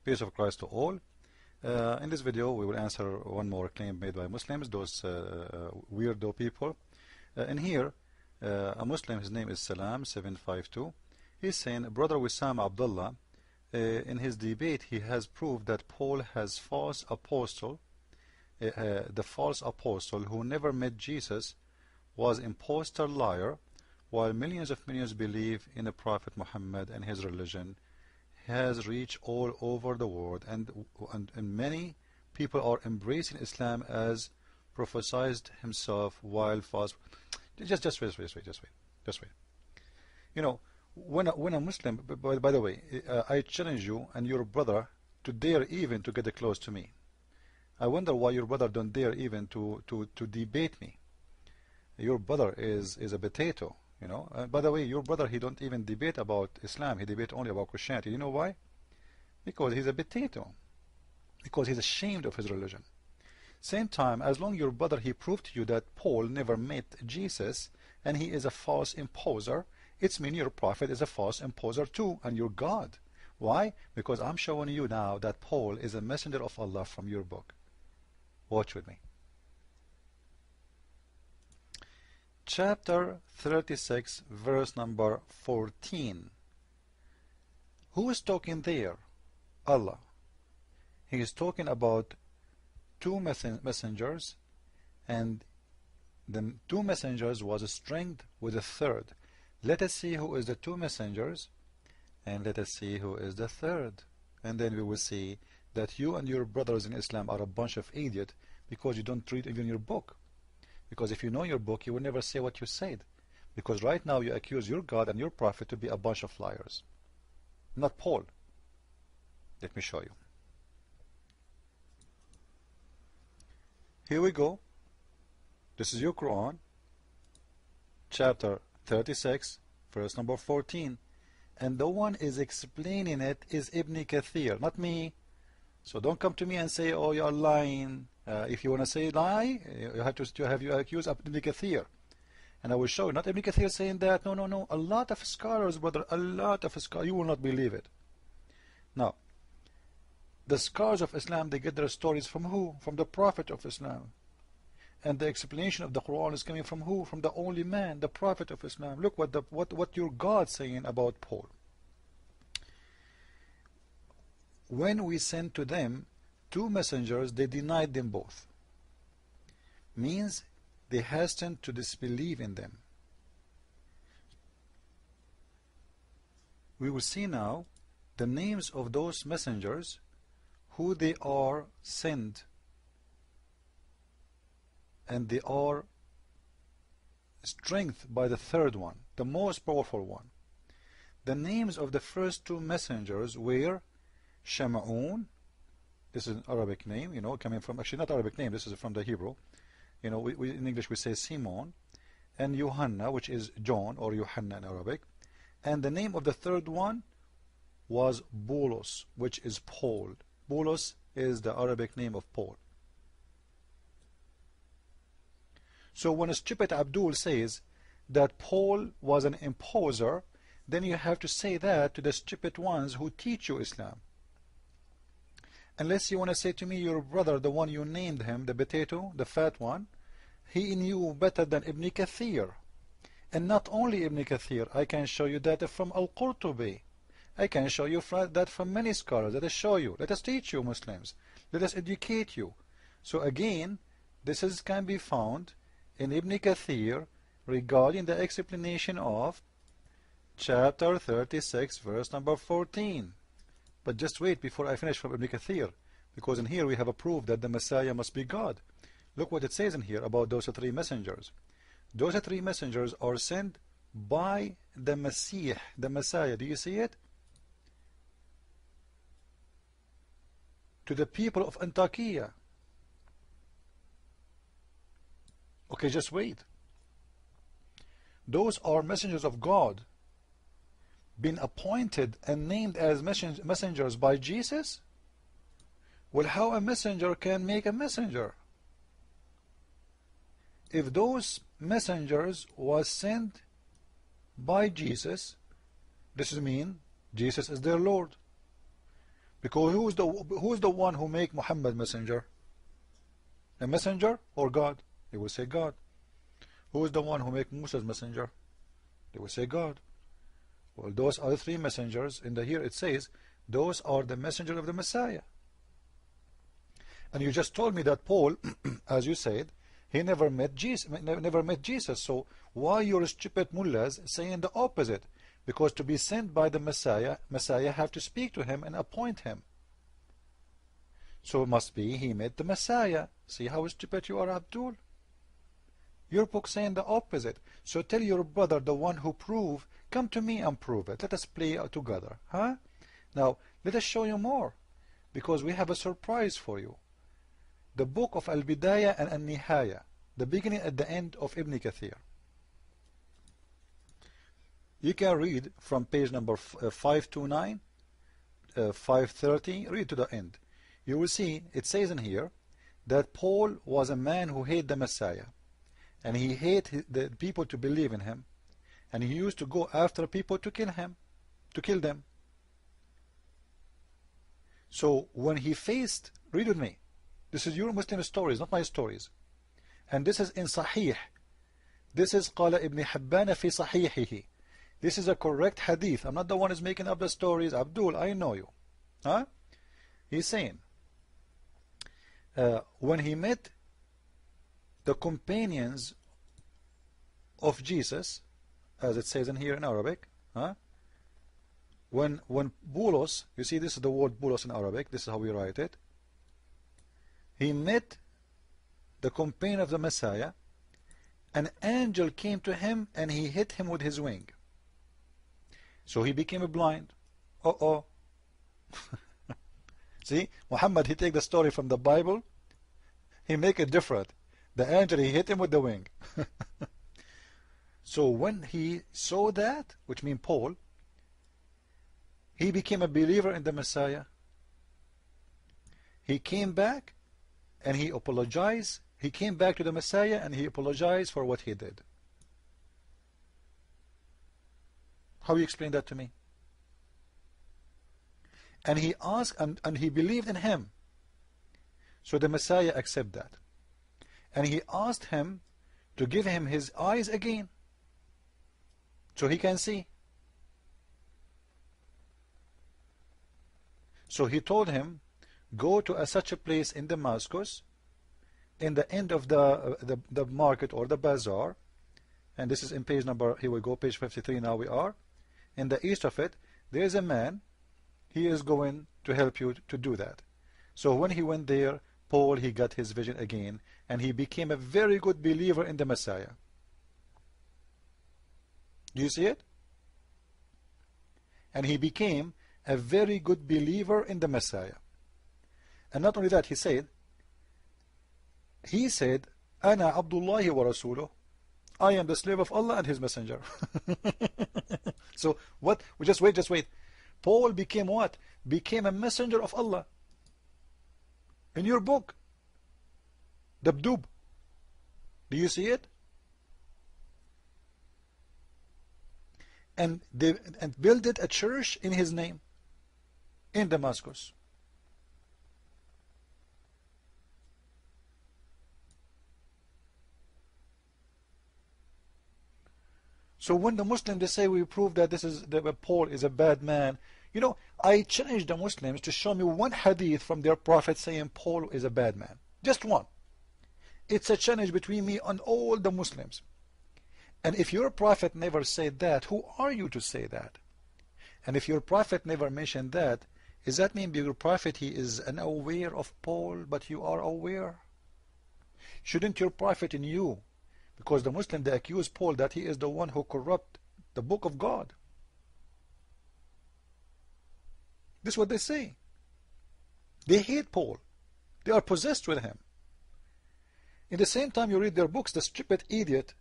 Peace of Christ to all. In this video we will answer one more claim made by Muslims, those weirdo people. In here, a Muslim, his name is Salam752. He's saying, Brother Wissam Abdullah, in his debate he has proved that Paul has false apostle, the false apostle who never met Jesus was impostor liar, while millions of millions believe in the Prophet Muhammad and his religion has reached all over the world, and many people are embracing Islam as prophesied himself while false. Just wait. You know, when a Muslim, by the way, I challenge you and your brother to dare even to get close to me. I wonder why your brother don't dare even to debate me. Your brother is a potato, you know. By the way, your brother, he don't even debate about Islam. He debate only about Christianity. You know why? Because he's a potato. Because he's ashamed of his religion. Same time, as long your brother, he proved to you that Paul never met Jesus and he is a false imposer, it's mean your prophet is a false imposer too, and your God. Why? Because I'm showing you now that Paul is a messenger of Allah from your book. Watch with me. Chapter 36, verse number 14. Who is talking there? Allah. He is talking about two messengers, and the two messengers was strength with a third. Let us see who is the two messengers, and let us see who is the third. And then we will see that you and your brothers in Islam are a bunch of idiots because you don't read even your book. Because if you know your book, you will never say what you said. Because right now you accuse your God and your prophet to be a bunch of liars. Not Paul. Let me show you. Here we go. This is your Quran, chapter 36, verse number 14. And the one is explaining it is Ibn Kathir, not me. So don't come to me and say, oh, you're lying. If you want to say lie, you have to have you accused of Ibn Kathir. And I will show you, not Ibn Kathir saying that. No. A lot of scholars, brother, a lot of scholars. You will not believe it. Now, the scholars of Islam, they get their stories from who? From the Prophet of Islam. And the explanation of the Quran is coming from who? From the only man, the Prophet of Islam. Look what your God saying about Paul. When we sent to them two messengers, they denied them both. Means they hastened to disbelieve in them. We will see now the names of those messengers, who they are sent, and they are strengthened by the third one, the most powerful one. The names of the first two messengers were Shama'un. This is an Arabic name, you know, coming from, actually not Arabic name, this is from the Hebrew. You know, we in English we say Simon, and Yohanna, which is John, or Yohanna in Arabic. And the name of the third one was Boulos, which is Paul. Boulos is the Arabic name of Paul. So when a stupid Abdul says that Paul was an imposer, then you have to say that to the stupid ones who teach you Islam. Unless you want to say to me, your brother, the one you named him, the potato, the fat one, he knew better than Ibn Kathir. And not only Ibn Kathir, I can show you that from Al-Qurtubi. I can show you that from many scholars. Let us show you. Let us teach you, Muslims. Let us educate you. So again, this can be found in Ibn Kathir regarding the explanation of chapter 36, verse number 14. But just wait before I finish from Ibn Kathir, because in here we have a proof that the Messiah must be God. Look what it says in here about those three messengers. Those three messengers are sent by the Messiah. The Messiah, do you see it? To the people of Antakya. Okay, just wait. Those are messengers of God, been appointed and named as messengers by Jesus? Well, how a messenger can make a messenger? If those messengers was sent by Jesus, this means Jesus is their Lord. Because who's the one who make Muhammad messenger? A messenger or God? They will say God. Who is the one who make Musa's messenger? They will say God. Well, those are the three messengers. In the here it says those are the messengers of the Messiah. And you just told me that Paul, as you said, he never met Jesus. So why your stupid mullahs saying the opposite? Because to be sent by the Messiah have to speak to him and appoint him. So it must be he met the Messiah. See how stupid you are, Abdul? Your book saying the opposite. So tell your brother, the one who prove, come to me and prove it. Let us play together. Huh? Now, let us show you more. Because we have a surprise for you. The book of Al-Bidayah and Al-Nihaya. The beginning and the end of Ibn Kathir. You can read from page number 529, 530, read to the end. You will see, it says in here, that Paul was a man who hated the Messiah. And he hated the people to believe in him. And he used to go after people to kill him, to kill them. So when he faced, read with me, this is your Muslim stories, not my stories. And this is in Sahih. This is قال ابن حبان في صحيحه. This is a correct hadith. I'm not the one who's making up the stories. Abdul, I know you. Huh? He's saying, when he met the companions of Jesus, as it says in here in Arabic, huh? when Bulos, you see this is the word Bulos in Arabic, this is how we write it. He met the companion of the Messiah. An angel came to him and he hit him with his wing. So he became blind. See, Muhammad, he take the story from the Bible, he make it different. The angel, he hit him with the wing. So when he saw that, which means Paul, he became a believer in the Messiah. He came back and he apologized. He came back to the Messiah and he apologized for what he did. How you explain that to me? And he asked, and he believed in him. So the Messiah accepted that. And he asked him to give him his eyes again, so he can see. So he told him, go to such a place in Damascus, in the end of the market or the bazaar, and this is in page number, here we go, page 53 now we are. In the east of it, there is a man, he is going to help you to do that. So when he went there, Paul, he got his vision again, and he became a very good believer in the Messiah. Do you see it? And he became a very good believer in the Messiah. And not only that, he said, Ana Abdullahi wa Rasuluh. I am the slave of Allah and his messenger. So what? Just wait. Paul became what? Became a messenger of Allah. In your book, Dabdub. Do you see it? And built a church in his name in Damascus. So when the Muslims, they say we prove that that Paul is a bad man, you know, I challenge the Muslims to show me one hadith from their prophet saying Paul is a bad man. Just one. It's a challenge between me and all the Muslims. And if your prophet never said that, who are you to say that? And if your prophet never mentioned that, does that mean your prophet, he is unaware of Paul, but you are aware? Shouldn't your prophet in you? Because the Muslim, they accuse Paul that he is the one who corrupt the book of God. This is what they say. They hate Paul. They are possessed with him. In the same time you read their books, the stupid idiot,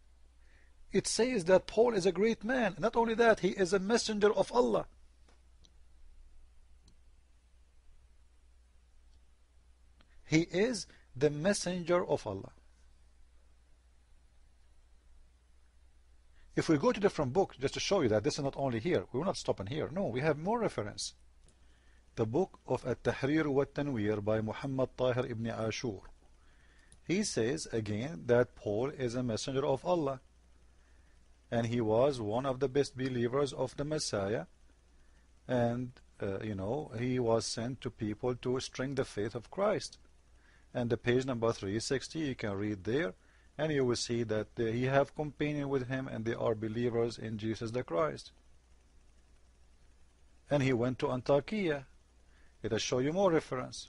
it says that Paul is a great man. Not only that, he is a messenger of Allah. He is the messenger of Allah. If we go to different books, just to show you that this is not only here, we will not stop in here. No, we have more reference. the book of At-Tahrir wa Tanwir by Muhammad Tahir ibn Ashur. He says again that Paul is a messenger of Allah, and he was one of the best believers of the Messiah, and he was sent to people to strengthen the faith of Christ. And the page number 360, you can read there, and you will see that he have companion with him, and they are believers in Jesus the Christ. And he went to Antioch. It will show you more reference.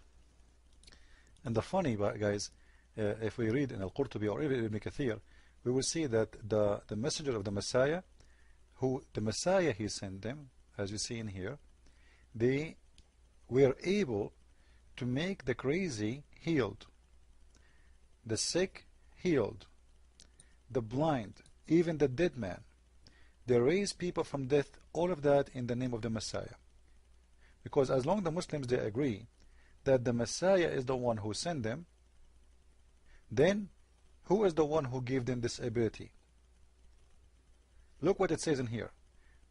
And the funny, guys, if we read in Al-Qurtubi or even Ibn Kathir, we will see that the messenger of the Messiah, the Messiah he sent them, as we see in here, they were able to make the crazy healed, the sick healed, the blind, even the dead man. They raised people from death, all of that in the name of the Messiah. Because as long as the Muslims, they agree that the Messiah is the one who sent them, then who is the one who gave them this ability? Look what it says in here.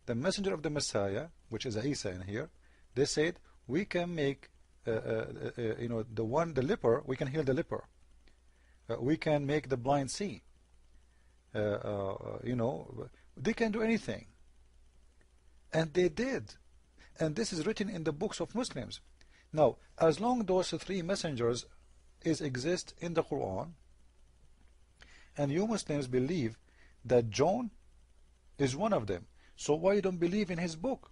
The messenger of the Messiah, which is Isa in here, they said, we can make the leper, we can heal the leper. We can make the blind see. They can do anything. And they did. And this is written in the books of Muslims. Now, as long as those three messengers exist in the Quran, and you Muslims believe that John is one of them, so why you don't believe in his book?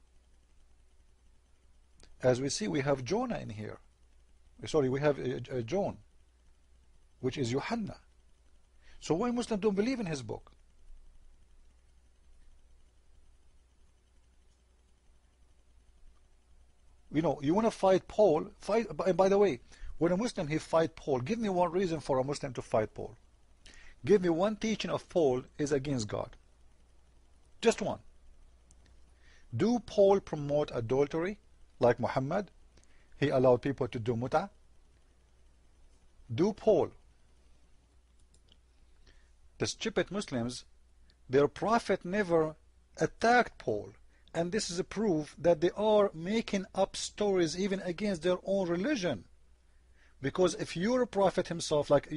As we see, we have Jonah in here. Sorry, we have John, which is Yohanna. So why Muslims don't believe in his book? You want to fight Paul, fight. By the way, when a Muslim he fight Paul, give me one reason for a Muslim to fight Paul. Give me one teaching of Paul is against God. Just one. Do Paul promote adultery like Muhammad? He allowed people to do mut'ah. Do Paul? The stupid Muslims, their prophet never attacked Paul. And this is a proof that they are making up stories even against their own religion. Because if your prophet himself, like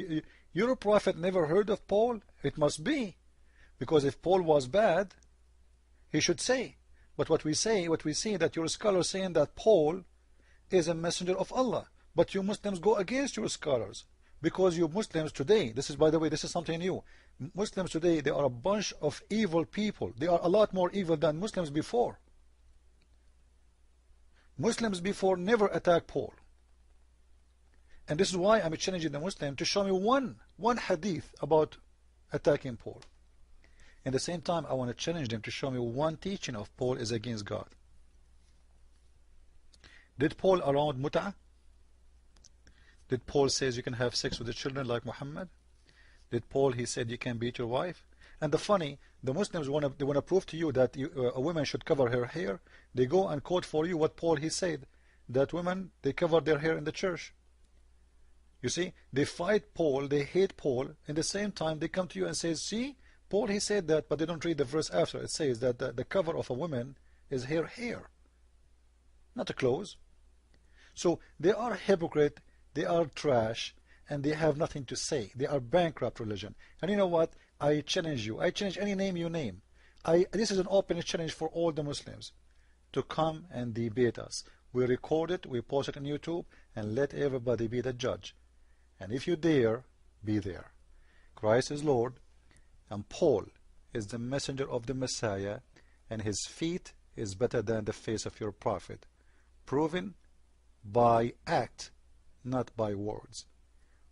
your prophet never heard of Paul, it must be. Because if Paul was bad, he should say. But what we see that your scholars saying that Paul is a messenger of Allah. But you Muslims go against your scholars. Because you Muslims today, this is, by the way, this is something new. Muslims today, they are a bunch of evil people. They are a lot more evil than Muslims before. Muslims before never attacked Paul. And this is why I'm challenging the Muslim to show me one hadith about attacking Paul. At the same time, I want to challenge them to show me one teaching of Paul is against God. Did Paul allow mut'ah? Did Paul says you can have sex with the children like Muhammad? Did Paul, he said you can beat your wife? And the Muslims want to prove to you that a woman should cover her hair. They go and quote for you what Paul he said, that women, they cover their hair in the church. You see, they fight Paul, they hate Paul, in the same time they come to you and say, see, Paul he said that, but they don't read the verse after. It says that the cover of a woman is her hair, not the clothes. So they are hypocrite, they are trash, and they have nothing to say. They are bankrupt religion. And you know what? I challenge you. I challenge any name you name. This is an open challenge for all the Muslims to come and debate us. We record it, we post it on YouTube, and let everybody be the judge. And if you dare, be there. Christ is Lord, and Paul is the messenger of the Messiah, and his feet is better than the face of your prophet, proven by act, not by words.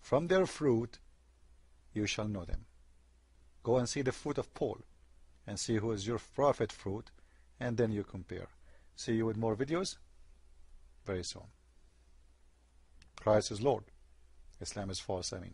From their fruit you shall know them. Go and see the fruit of Paul, and see who is your prophet fruit, and then you compare. See you with more videos very soon. Christ is Lord. Islam is false. Ameen.